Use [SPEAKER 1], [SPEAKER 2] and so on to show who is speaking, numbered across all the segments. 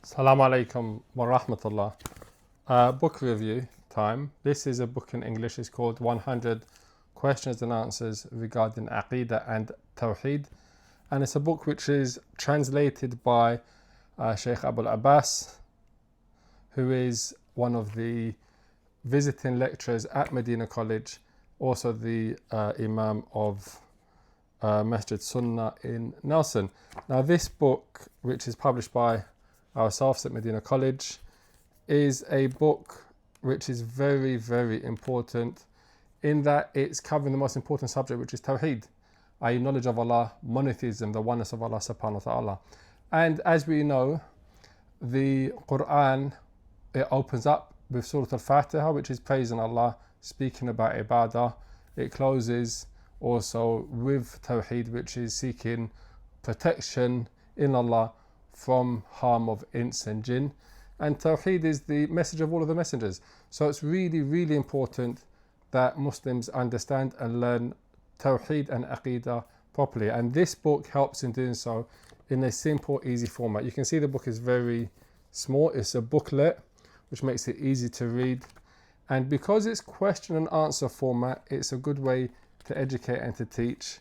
[SPEAKER 1] Assalamu alaikum wa rahmatullah. Book review time. This is a book in English. It's called 100 Questions and Answers Regarding Aqeedah and Tawheed. And it's a book which is translated by Shaykh Abul Abbas, who is one of the visiting lecturers at Madinah College, also the Imam of Masjid Sunnah in Nelson. Now this book, which is published by ourselves at Madinah College, is a book which is very, very important in that it's covering the most important subject, which is Tawheed, i.e. knowledge of Allah, monotheism, the oneness of Allah subhanahu wa ta'ala. And as we know, the Qur'an, it opens up with Surah al-Fatiha, which is praising Allah, speaking about ibadah. It closes also with Tawheed, which is seeking protection in Allah from harm of ins and jinn. And Tawheed is the message of all of the messengers. So it's really, really important that Muslims understand and learn Tawheed and Aqeedah properly. And this book helps in doing so in a simple, easy format. You can see the book is very small. It's a booklet, which makes it easy to read. And because it's question and answer format, it's a good way to educate and to teach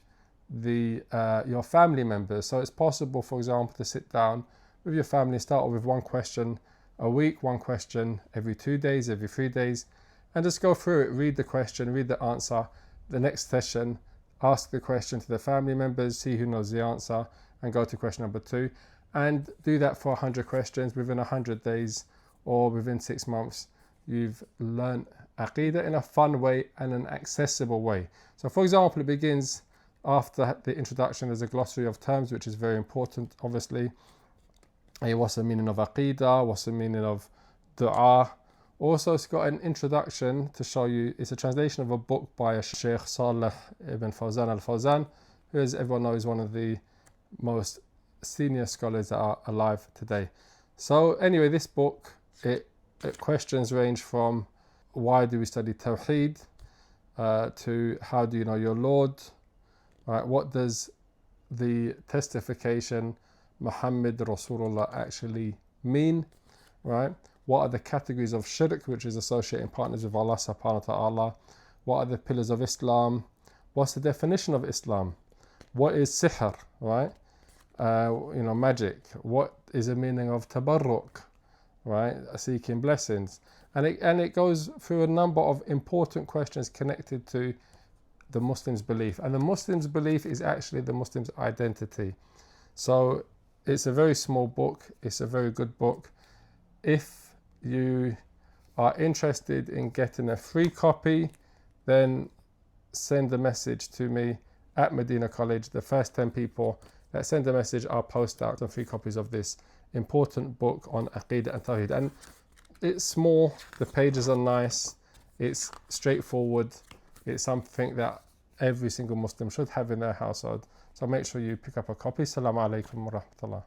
[SPEAKER 1] your family members. So it's possible, for example, to sit down with your family, start with one question a week, one question every 2 days, every 3 days, and just go through it, read the question, read the answer. The next session, ask the question to the family members, see who knows the answer, and go to question number 2. And do that for 100 questions within 100 days or within 6 months. You've learned Aqeedah in a fun way and an accessible way. So for example, it begins after the introduction. There's a glossary of terms, which is very important, obviously. What's the meaning of Aqeedah? What's the meaning of Dua? Also, it's got an introduction to show you. It's a translation of a book by Shaykh Saleh ibn Fawzan al-Fawzan, who, as everyone knows, is one of the most senior scholars that are alive today. So anyway, this book, questions range from why do we study Tawheed to how do you know your Lord, right? What does the testification Muhammad Rasulullah actually mean, right? What are the categories of shirk, which is associating partners with Allah subhanahu wa ta'ala? What are the pillars of Islam? What's the definition of Islam? What is sihr, right? Magic. What is the meaning of tabarruk, right? Seeking blessings. And it goes through a number of important questions connected to the Muslim's belief. And the Muslim's belief is actually the Muslim's identity. So it's a very small book. It's a very good book. If you are interested in getting a free copy, then send a message to me at Madinah College. The first 10 people that send a message, I'll post out some free copies of this important book on Aqeedah and Tawheed. And it's small, the pages are nice, it's straightforward, it's something that every single Muslim should have in their household. So make sure you pick up a copy. Assalamu alaikum wa rahmatullah.